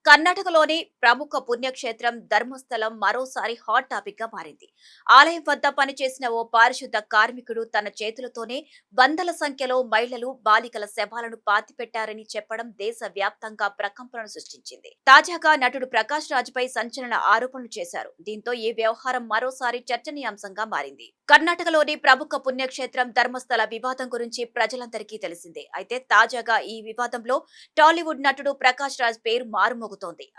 కర్ణాటకలోని ప్రముఖ పుణ్యక్షేత్రం ధర్మస్థలం మరోసారి హాట్ టాపిక్ గా మారింది. ఆలయం వద్ద పనిచేసిన ఓ పారిశుద్ధ కార్మికుడు తన చేతులతోనే వందల సంఖ్యలో మహిళలు, బాలికల శవాలను పాతిపెట్టారని చెప్పడం దేశ వ్యాప్తంగా ప్రకంపనలు సృష్టించింది. తాజాగా నటుడు ప్రకాష్ రాజ్పై సంచలన ఆరోపణలు చేశారు. దీంతో ఈ వ్యవహారం మరోసారి చర్చనీయాంశంగా మారింది. కర్ణాటకలోని ప్రముఖ పుణ్యక్షేత్రం ధర్మస్థల వివాదం గురించి ప్రజలందరికీ తెలిసిందే. అయితే తాజాగా ఈ వివాదంలో టాలీవుడ్ నటుడు ప్రకాష్ రాజ్ పేరు మారుమోగుతోంది.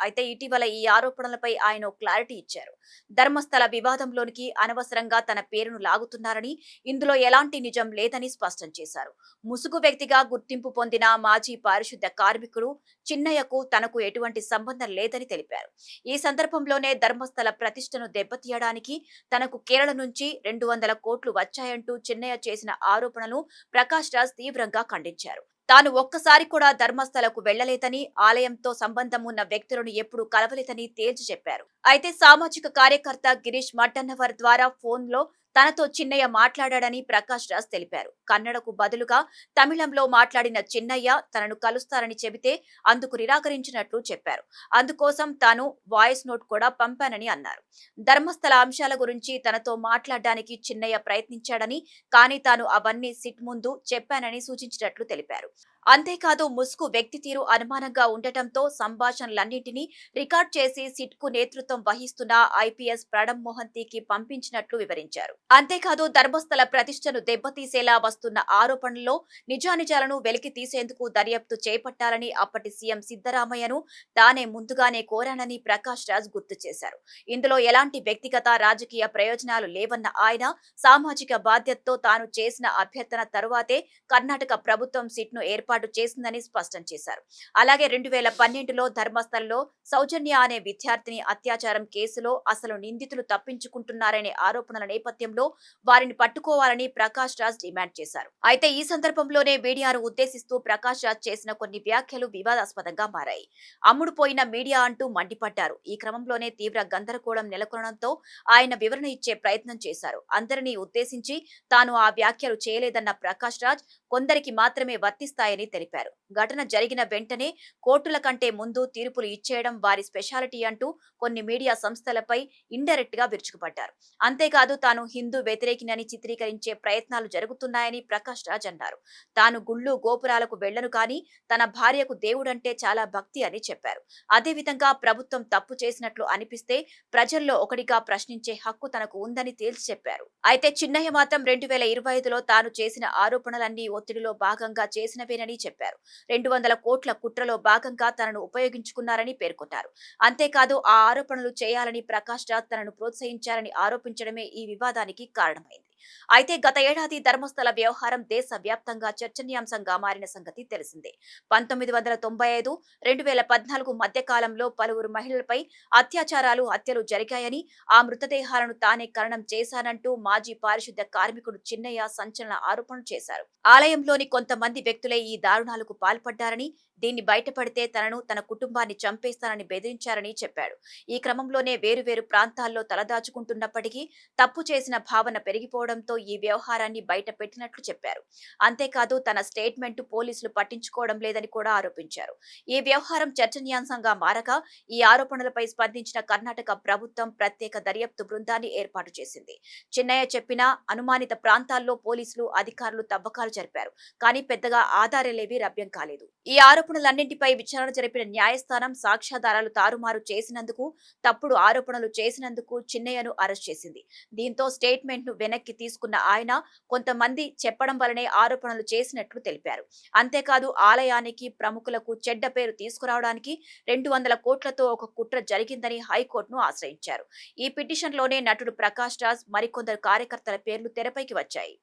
అయితే ఇటీవల ఈ ఆరోపణలపై ఆయన ఓ క్లారిటీ ఇచ్చారు. ధర్మస్థల వివాదంలోనికి అనవసరంగా తన పేరును లాగుతున్నారని, ఇందులో ఎలాంటి నిజం లేదని స్పష్టం చేశారు. ముసుగు వ్యక్తిగా గుర్తింపు పొందిన మాజీ పారిశుద్ధ కార్మికుడు చిన్నయ్యకు తనకు ఎటువంటి సంబంధం లేదని తెలిపారు. ఈ సందర్భంలోనే ధర్మస్థల ప్రతిష్టను దెబ్బతీయడానికి తనకు కేరళ నుంచి 200 కోట్లు వచ్చాయంటూ చిన్నయ్య చేసిన ఆరోపణలు ప్రకాష్ రాజ్ తీవ్రంగా ఖండించారు. తాను ఒక్కసారి కూడా ధర్మస్థలకు వెళ్లలేదని, ఆలయంతో సంబంధం ఉన్న వ్యక్తులను ఎప్పుడూ కలవలేదని తేల్చి చెప్పారు. అయితే సామాజిక కార్యకర్త గిరీష్ మట్టన్నవర్ ద్వారా ఫోన్లో తనతో చిన్నయ్య మాట్లాడాడని ప్రకాష్ రాజ్ తెలిపారు. కన్నడకు బదులుగా తమిళంలో మాట్లాడిన చిన్నయ్య తనను కలుస్తారని చెబితే అందుకు నిరాకరించినట్లు చెప్పారు. అందుకోసం తాను వాయిస్ నోట్ కూడా పంపానని అన్నారు. ధర్మస్థల అంశాల గురించి తనతో మాట్లాడడానికి చిన్నయ్య ప్రయత్నించాడని, కానీ తాను అవన్నీ సిట్ ముందు చెప్పానని సూచించినట్లు తెలిపారు. అంతేకాదు ముసుగు వ్యక్తి తీరు అనుమానంగా ఉండటంతో సంభాషణలన్నింటినీ రికార్డ్ చేసి సిట్కు నేతృత్వం వహిస్తున్న ఐపీఎస్ ప్రణబ్ మోహంతికి పంపించినట్లు వివరించారు. అంతేకాదు ధర్మస్థల ప్రతిష్టను దెబ్బతీసేలా వస్తున్న ఆరోపణల్లో నిజానిజాలను వెలికి తీసేందుకు దర్యాప్తు చేపట్టాలని అప్పటి సీఎం సిద్దరామయ్యను తానే ముందుగానే కోరానని ప్రకాష్ రాజ్ గుర్తు చేశారు. ఇందులో ఎలాంటి వ్యక్తిగత రాజకీయ ప్రయోజనాలు లేవన్న ఆయన, సామాజిక బాధ్యతతో తాను చేసిన అభ్యర్థన తరువాతే కర్ణాటక ప్రభుత్వం సిట్ను ఏర్పాటు చేసిందని స్పష్టం చేశారు. అలాగే 2012లో ధర్మస్థలలో సౌజన్య అనే విద్యార్థిని అత్యాచారం కేసులో అసలు నిందితులు తప్పించుకుంటున్నారనే ఆరోపణల నేపథ్యంలో వారిని పట్టుకోవాలని ప్రకాష్ రాజ్ డిమాండ్ చేశారు. అయితే ఈ సందర్భంలోనే మీడియాను ఉద్దేశిస్తూ ప్రకాష్ రాజ్ చేసిన కొన్ని వ్యాఖ్యలు వివాదాస్పదంగా మారాయి. అమ్ముడుపోయిన మీడియా అంటూ మండిపడ్డారు. ఈ క్రమంలోనే తీవ్ర గందరగోళం నెలకొనడంతో ఆయన వివరణ ఇచ్చే ప్రయత్నం చేశారు. అందరినీ ఉద్దేశించి తాను ఆ వ్యాఖ్యలు చేయలేదన్న ప్రకాష్ రాజ్ కొందరికి మాత్రమే వర్తిస్తాయని తెలిపారు. ఘటన జరిగిన వెంటనే కోర్టుల కంటే ముందు తీర్పులు ఇచ్చేయడం వారి స్పెషాలిటీ అంటూ కొన్ని మీడియా సంస్థలపై ఇండైరెక్ట్ గా విరుచుకుపడ్డారు. అంతేకాదు తాను హిందూ వ్యతిరేకినని చిత్రీకరించే ప్రయత్నాలు జరుగుతున్నాయని ప్రకాష్ రాజ్ అన్నారు. తాను గుళ్ళు గోపురాలకు వెళ్లను కానీ తన భార్యకు దేవుడంటే చాలా భక్తి అని చెప్పారు. అదేవిధంగా ప్రభుత్వం తప్పు చేసినట్లు అనిపిస్తే ప్రజల్లో ఒకటిగా ప్రశ్నించే హక్కు తనకు ఉందని తేల్చి చెప్పారు. అయితే చిన్నయ్య మాత్రం 2025లో తాను చేసిన ఆరోపణలన్నీ ఒత్తిడిలో భాగంగా చేసినవేనని చెప్పారు. 200 కోట్ల కుట్రలో భాగంగా తనను ఉపయోగించుకున్నారని పేర్కొన్నారు. అంతేకాదు ఆ ఆరోపణలు చేయాలని ప్రకాష్ రాజ్ తనను ప్రోత్సహించారని ఆరోపించడమే ఈ వివాదానికి కారణమైంది. అయితే గత ఏడాది ధర్మస్థల వ్యవహారం దేశ వ్యాప్తంగా చర్చనీయాంశంగా మారిన సంగతి తెలిసిందే. 1995, 2014 మధ్య కాలంలో పలువురు మహిళలపై అత్యాచారాలు, హత్యలు జరిగాయని, ఆ మృతదేహాలను తానే ఖననం చేశానంటూ మాజీ పారిశుద్ధ కార్మికుడు చిన్నయ్య సంచలన ఆరోపణలు చేశారు. ఆలయంలోని కొంతమంది వ్యక్తులే ఈ దారుణాలకు పాల్పడ్డారని, దీన్ని బయటపడితే తనను, తన కుటుంబాన్ని చంపేస్తానని బెదిరించారని చెప్పాడు. ఈ క్రమంలోనే వేరువేరు ప్రాంతాల్లో తలదాచుకుంటున్నప్పటికీ తప్పు చేసిన భావన పెరిగిపోవడంతో ఈ వ్యవహారాన్ని బయట పెట్టినట్లు చెప్పారు. అంతేకాదు తన స్టేట్మెంట్ పోలీసులు పట్టించుకోవడం లేదని కూడా ఆరోపించారు. ఈ వ్యవహారం చర్చనీయాంశంగా మారగా ఈ ఆరోపణలపై స్పందించిన కర్ణాటక ప్రభుత్వం ప్రత్యేక దర్యాప్తు బృందాన్ని ఏర్పాటు చేసింది. చిన్నయ్య చెప్పిన అనుమానిత ప్రాంతాల్లో పోలీసులు అధికారులు తవ్వకాలు జరిపారు. కానీ పెద్దగా ఆధారాలేవీ లభ్యం కాలేదు. ఈ ఆరోపణలన్నింటిపై విచారణ జరిపిన న్యాయస్థానం సాక్ష్యాధారాలు తారుమారు చేసినందుకు, తప్పుడు ఆరోపణలు చేసినందుకు చిన్నయ్యను అరెస్ట్ చేసింది. దీంతో స్టేట్మెంట్ ను వెనక్కి తీసుకున్న ఆయన కొంతమంది చెప్పడం వలనే ఆరోపణలు చేసినట్లు తెలిపారు. అంతేకాదు ఆలయానికి, ప్రముఖులకు చెడ్డ పేరు తీసుకురావడానికి 200 కోట్లతో ఒక కుట్ర జరిగిందని హైకోర్టును ఆశ్రయించారు. ఈ పిటిషన్లోనే నటుడు ప్రకాష్ రాజ్, మరికొందరు కార్యకర్తల పేర్లు తెరపైకి వచ్చాయి.